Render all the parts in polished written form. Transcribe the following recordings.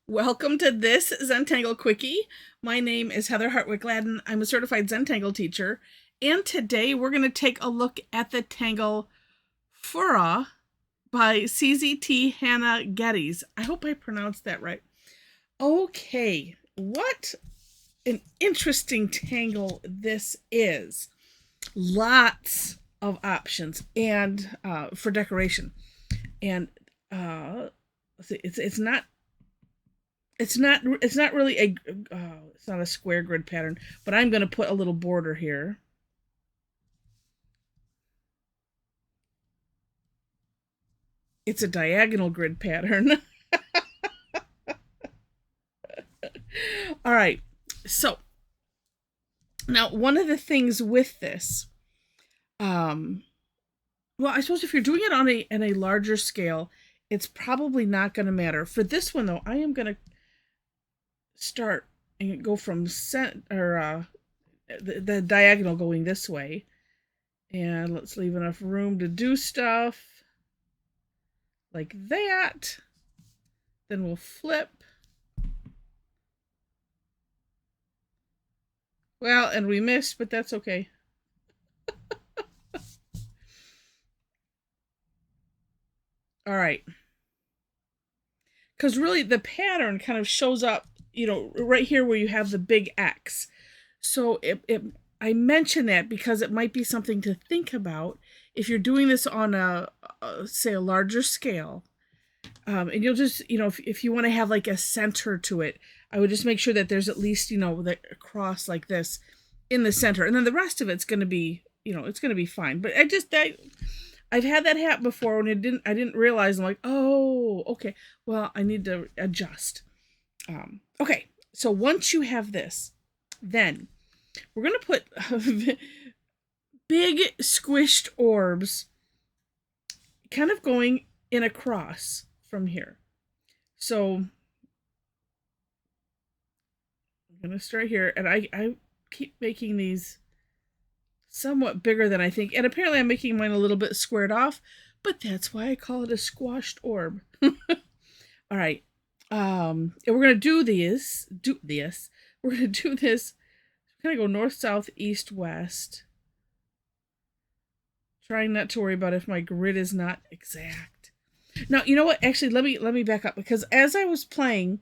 Welcome to this Zentangle Quickie. My name is Heather Hartwick Gladden. I'm a certified Zentangle teacher, and today we're going to take a look at the tangle Fjura by CZT Hannah Geddes. I hope I pronounced that right. Okay, what an interesting tangle this is. Lots of options and for decoration, and it's not really a it's not a square grid pattern, but I'm going to put a little border here. It's a diagonal grid pattern. All right, so now one of the things with this, well, I suppose if you're doing it on a larger scale, it's probably not going to matter. For this one though, I am going to start and go from the diagonal going this way, and let's leave enough room to do stuff like that. Then we'll flip. Well, and we missed, but that's okay. All right. Because really the pattern kind of shows up, right here where you have the big X. So I mention that because it might be something to think about if you're doing this on say a larger scale. And you'll just, if you want to have like a center to it, I would just make sure that there's at least, the cross like this in the center. And then the rest of it's going to be, it's going to be fine. But I've had that happen before when I didn't realize. I'm like, oh, okay. Well, I need to adjust. Okay. So once you have this, then we're going to put big squished orbs kind of going in a cross from here. So I'm going to start here, and I keep making these somewhat bigger than I think, and apparently I'm making mine a little bit squared off, but that's why I call it a squashed orb. All right. And we're going to do this. We're going to do this. I'm going to go north, south, east, west. Trying not to worry about if my grid is not exact. Now, you know what? Actually, let me back up, because as I was playing,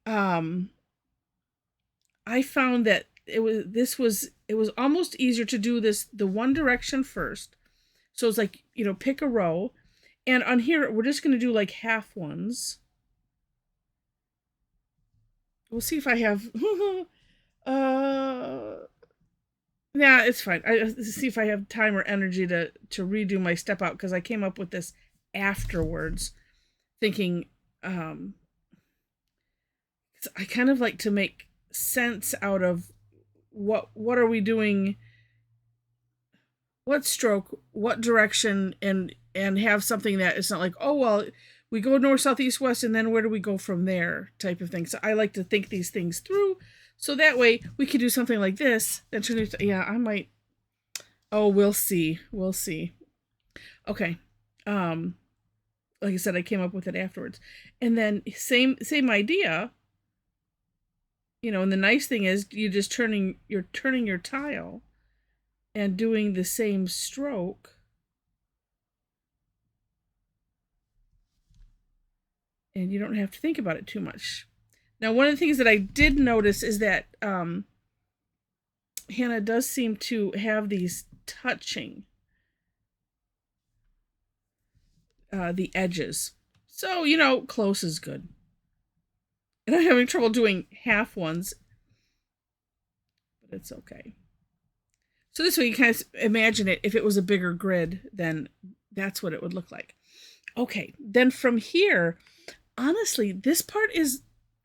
I found that it was almost easier to do this the one direction first. So it's like, pick a row, and on here we're just going to do like half ones. We'll see if I have nah, it's fine. I see if I have time or energy to redo my step out, because I came up with this afterwards, thinking I kind of like to make sense out of what are we doing, what stroke, what direction, and have something that it's not like, oh well, we go north, south, east, west, and then where do we go from there type of thing. So I like to think these things through, so that way we could do something like this. Yeah, I might. Oh, we'll see. We'll see. Okay. Like I said, I came up with it afterwards, and then same idea. And the nice thing is you're turning your tile and doing the same stroke. And you don't have to think about it too much. Now, one of the things that I did notice is that Hannah does seem to have these touching the edges. So, close is good. And I'm having trouble doing half ones, but it's okay. So this way you kind of imagine it. If it was a bigger grid, then that's what it would look like. Okay, then from here, honestly, this part is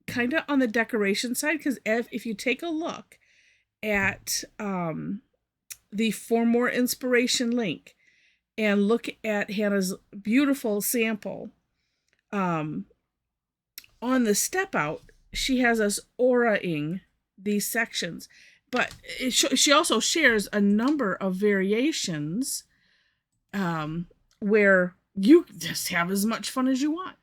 kind of on the decoration side, because if you take a look at the For More Inspiration link and look at Hannah's beautiful sample, on the step out, she has us auraing these sections, but she also shares a number of variations where you just have as much fun as you want.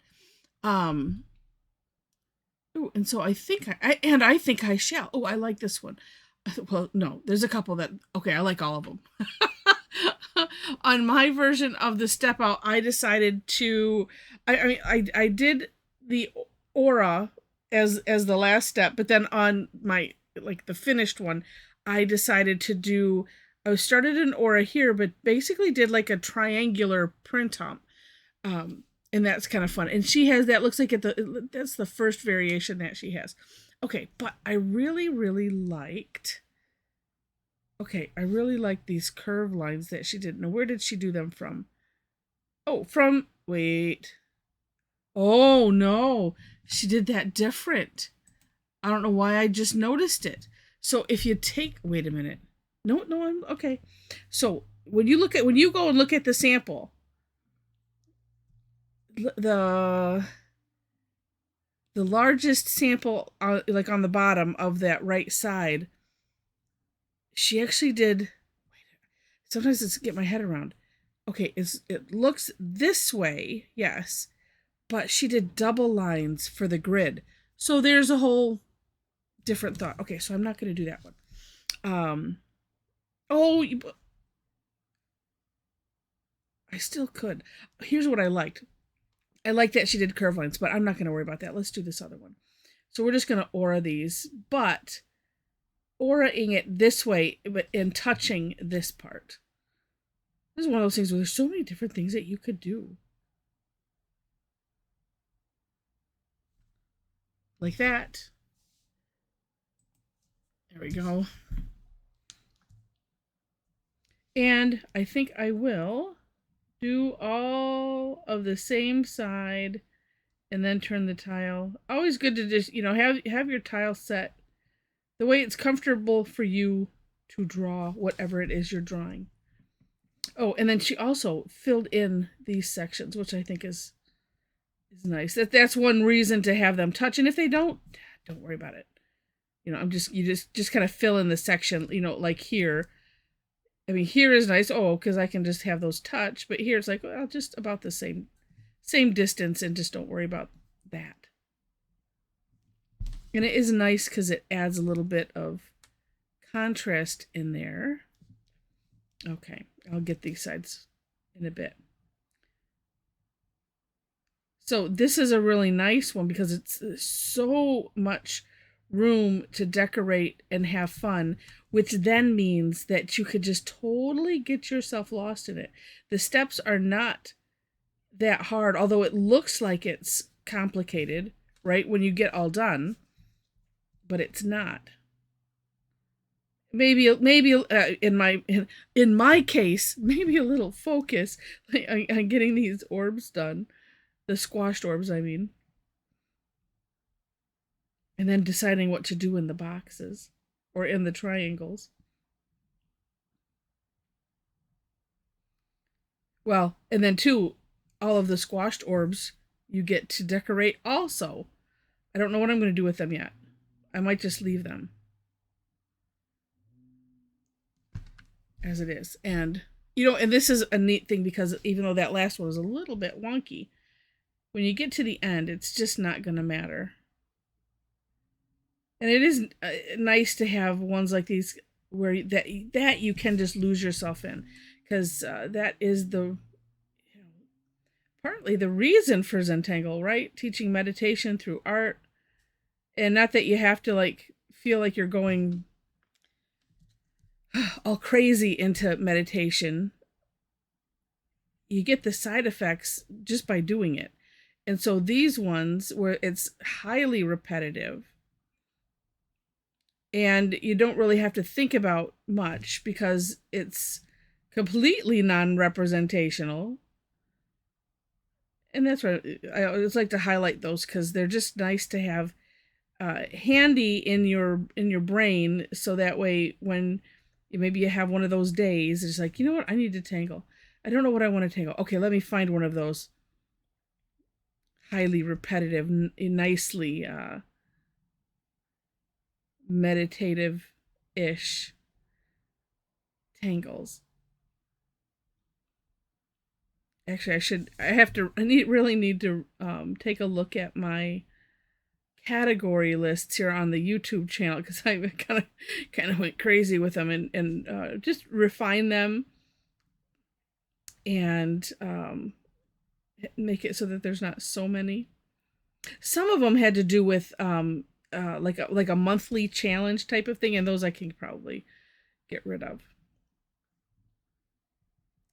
Oh, and so I think I think I shall. Oh, I like this one. Well, no, there's a couple that, okay, I like all of them. On my version of the step out, I decided to, I did the aura as the last step, but then on my, like the finished one, I decided to do, I started an aura here, but basically did like a triangular print on. And that's kind of fun. And she has, that looks like that's the first variation that she has. Okay, but I really, really liked, okay, I really like these curve lines that she did. Now, where did she do them from? Oh, from, wait. Oh, no. She did that different. I don't know why I just noticed it. So if you take, wait a minute. No, I'm, okay. So when you go and look at the sample, the largest sample, like on the bottom of that right side, she actually did, sometimes it's get my head around. Okay, it looks this way, yes, but she did double lines for the grid. So there's a whole different thought. Okay, so I'm not going to do that one. Oh, I still could. Here's what I liked. I like that she did curve lines, but I'm not going to worry about that. Let's do this other one. So we're just going to aura these, but auraing it this way, but in touching this part. This is one of those things where there's so many different things that you could do. Like that. There we go. And I think I will do all of the same side and then turn the tile. Always good to just, have your tile set the way it's comfortable for you to draw whatever it is you're drawing. Oh, and then she also filled in these sections, which I think is nice. That's one reason to have them touch. And if they don't worry about it. You just kind of fill in the section, like here. I mean, here is nice, because I can just have those touch, but here it's like, well, just about the same distance, and just don't worry about that. And it is nice because it adds a little bit of contrast in there. Okay, I'll get these sides in a bit. So this is a really nice one because it's so much room to decorate and have fun, which then means that you could just totally get yourself lost in it. The steps are not that hard, although it looks like it's complicated, right, when you get all done, but it's not. Maybe in my case, maybe a little focus on getting these orbs done, the squashed orbs, I mean. And then deciding what to do in the boxes or in the triangles. Well, and then too, all of the squashed orbs you get to decorate also. I don't know what I'm going to do with them yet. I might just leave them as it is. And, and this is a neat thing because even though that last one was a little bit wonky, when you get to the end, it's just not going to matter. And it is nice to have ones like these where that you can just lose yourself in, because that is partly the reason for Zentangle, right? Teaching meditation through art, and not that you have to feel like you're going all crazy into meditation. You get the side effects just by doing it. And so these ones where it's highly repetitive, and you don't really have to think about much because it's completely non-representational. And that's what I always like to highlight those, because they're just nice to have handy in your brain, so that way when maybe you have one of those days, it's like, you know what, I need to tangle. I don't know what I want to tangle. Okay, let me find one of those highly repetitive, nicely meditative-ish tangles. Actually, I really need to take a look at my category lists here on the YouTube channel, because I kind of went crazy with them, and just refine them and make it so that there's not so many. Some of them had to do with like a monthly challenge type of thing, and those I can probably get rid of,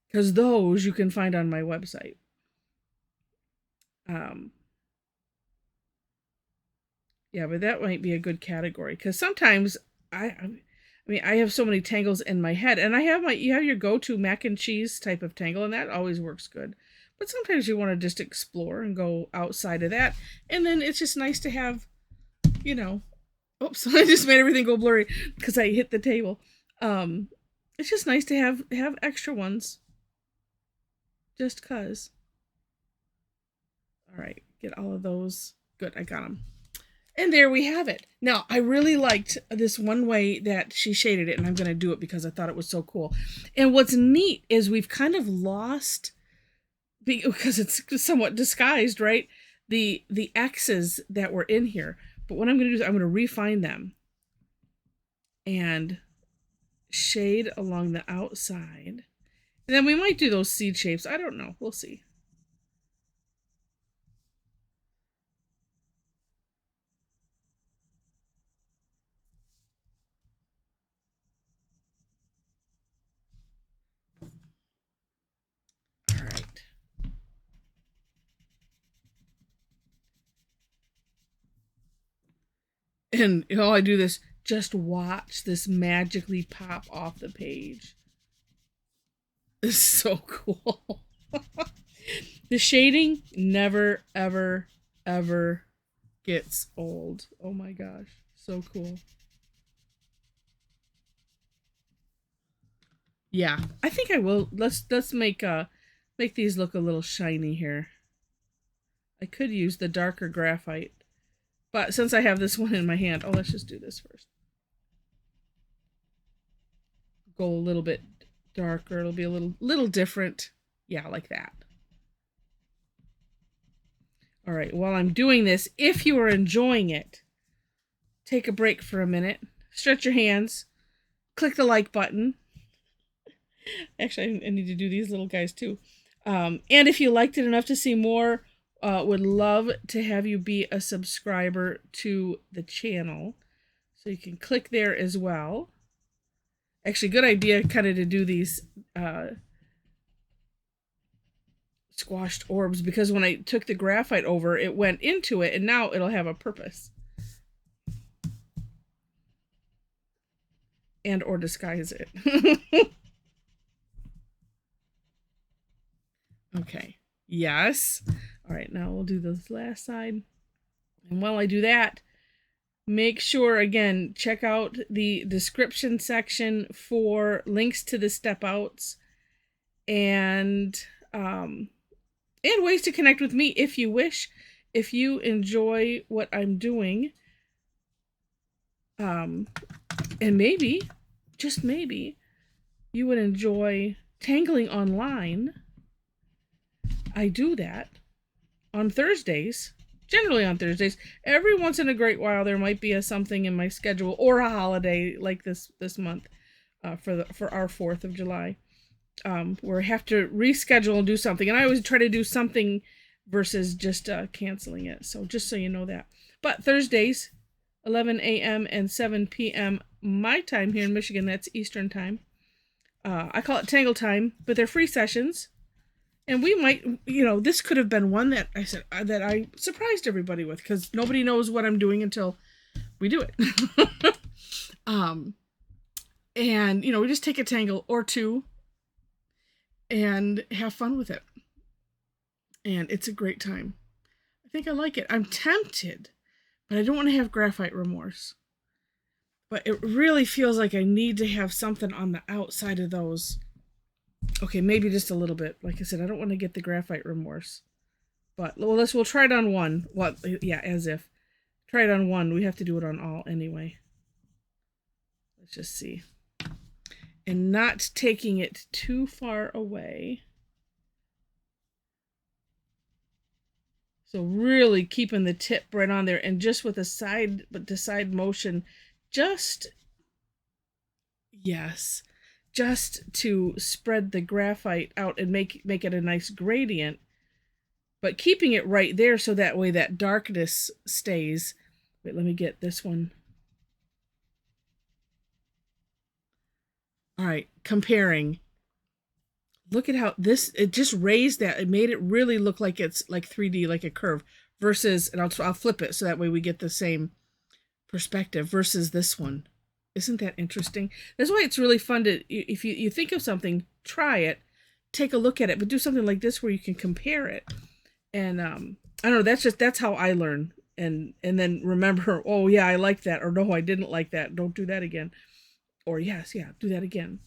because those you can find on my website. Yeah, but that might be a good category, because sometimes I mean, I have so many tangles in my head, and you have your go-to mac and cheese type of tangle, and that always works good. But sometimes you want to just explore and go outside of that, and then it's just nice to have, you know, oops, I just made everything go blurry because I hit the table. It's just nice to have extra ones, just cause. All right, get all of those. Good, I got them. And there we have it. Now, I really liked this one way that she shaded it, and I'm going to do it because I thought it was so cool. And what's neat is we've kind of lost, because it's somewhat disguised, right? The X's that were in here. But what I'm going to do is I'm going to refine them and shade along the outside. And then we might do those seed shapes. I don't know. We'll see. All right. And all I do this, just watch this magically pop off the page. This is so cool. The shading never, ever, ever gets old. Oh my gosh. So cool. Yeah, I think I will. Let's make these look a little shiny here. I could use the darker graphite, but since I have this one in my hand, let's just do this first. Go a little bit darker. It'll be a little different. Yeah, like that. All right, while I'm doing this, if you are enjoying it, take a break for a minute, stretch your hands, click the like button. Actually, I need to do these little guys too. And if you liked it enough to see more, would love to have you be a subscriber to the channel. So you can click there as well. Actually, good idea kind of to do these squashed orbs, because when I took the graphite over, it went into it, and now it'll have a purpose. And or disguise it. Okay. Yes. All right, now we'll do this last side. And while I do that, make sure, again, check out the description section for links to the step outs and ways to connect with me if you wish. If you enjoy what I'm doing, and maybe, just maybe, you would enjoy tangling online. I do that on Thursdays, generally on Thursdays. Every once in a great while, there might be something in my schedule or a holiday like this month for our 4th of July. Where I have to reschedule and do something. And I always try to do something versus just canceling it. So just so you know that. But Thursdays, 11 a.m. and 7 p.m. my time here in Michigan, that's Eastern time. I call it Tangle Time, but they're free sessions. And we might, this could have been one that I said that I surprised everybody with, because nobody knows what I'm doing until we do it. And, we just take a tangle or two and have fun with it. And it's a great time. I think I like it. I'm tempted, but I don't want to have graphite remorse. But it really feels like I need to have something on the outside of those. Okay, maybe just a little bit. Like I said, I don't want to get the graphite remorse. But we'll try it on one. What? Yeah, as if. Try it on one. We have to do it on all anyway. Let's just see. And not taking it too far away. So really keeping the tip right on there, and just with a side to side motion, just, yes, just to spread the graphite out and make it a nice gradient, but keeping it right there so that way that darkness stays. Wait, let me get this one. All right, comparing. Look at how this, it just raised that. It made it really look like it's like 3D, like a curve, versus, and I'll flip it so that way we get the same perspective, versus this one. Isn't that interesting? That's why it's really fun to, if you think of something, try it, take a look at it, but do something like this where you can compare it. And I don't know, that's how I learn. And then remember, oh yeah, I like that, or no, I didn't like that. Don't do that again. Or yes, yeah, do that again.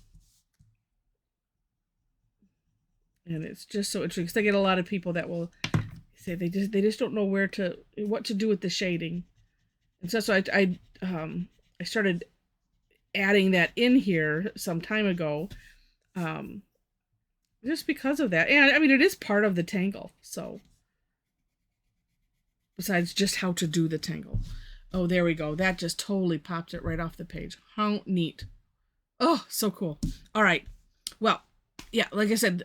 And it's just so interesting, because I get a lot of people that will say they just don't know what to do with the shading. And so I started adding that in here some time ago, just because of that. And I mean, it is part of the tangle. So besides just how to do the tangle. Oh, there we go. That just totally popped it right off the page. How neat. Oh, so cool. All right. Well, yeah, like I said,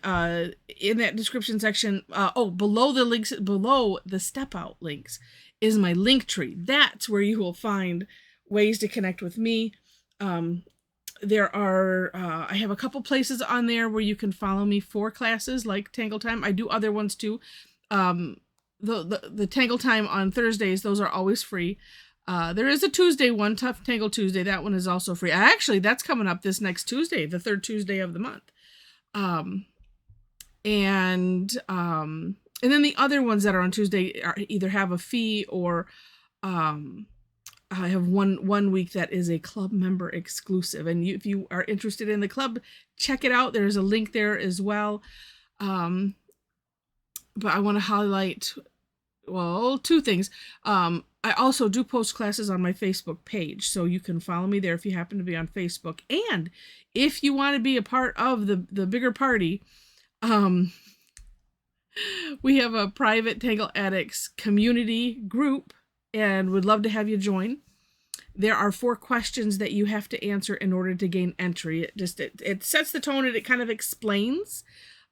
in that description section, below the links, below the step out links is my link tree. That's where you will find ways to connect with me. There are, I have a couple places on there where you can follow me for classes like Tangle Time. I do other ones too. The Tangle Time on Thursdays, those are always free. There is a Tuesday one, Tough Tangle Tuesday. That one is also free. Actually, that's coming up this next Tuesday, the third Tuesday of the month. And then the other ones that are on Tuesday either have a fee, or I have one week that is a club member exclusive. And if you are interested in the club, check it out. There's a link there as well. But I want to highlight, well, two things. I also do post classes on my Facebook page, so you can follow me there if you happen to be on Facebook. And if you want to be a part of the bigger party, we have a private Tangle Addicts community group, and would love to have you join. There are 4 questions that you have to answer in order to gain entry. It sets the tone, and it kind of explains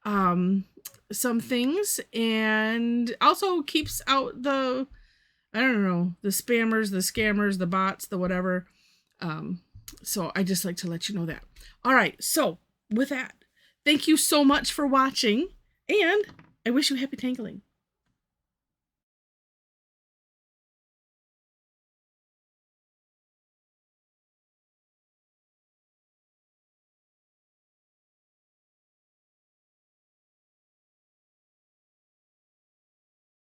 some things, and also keeps out the, I don't know, the spammers, the scammers, the bots, the whatever. So I just like to let you know that. All right, so with that, thank you so much for watching, and I wish you happy tangling.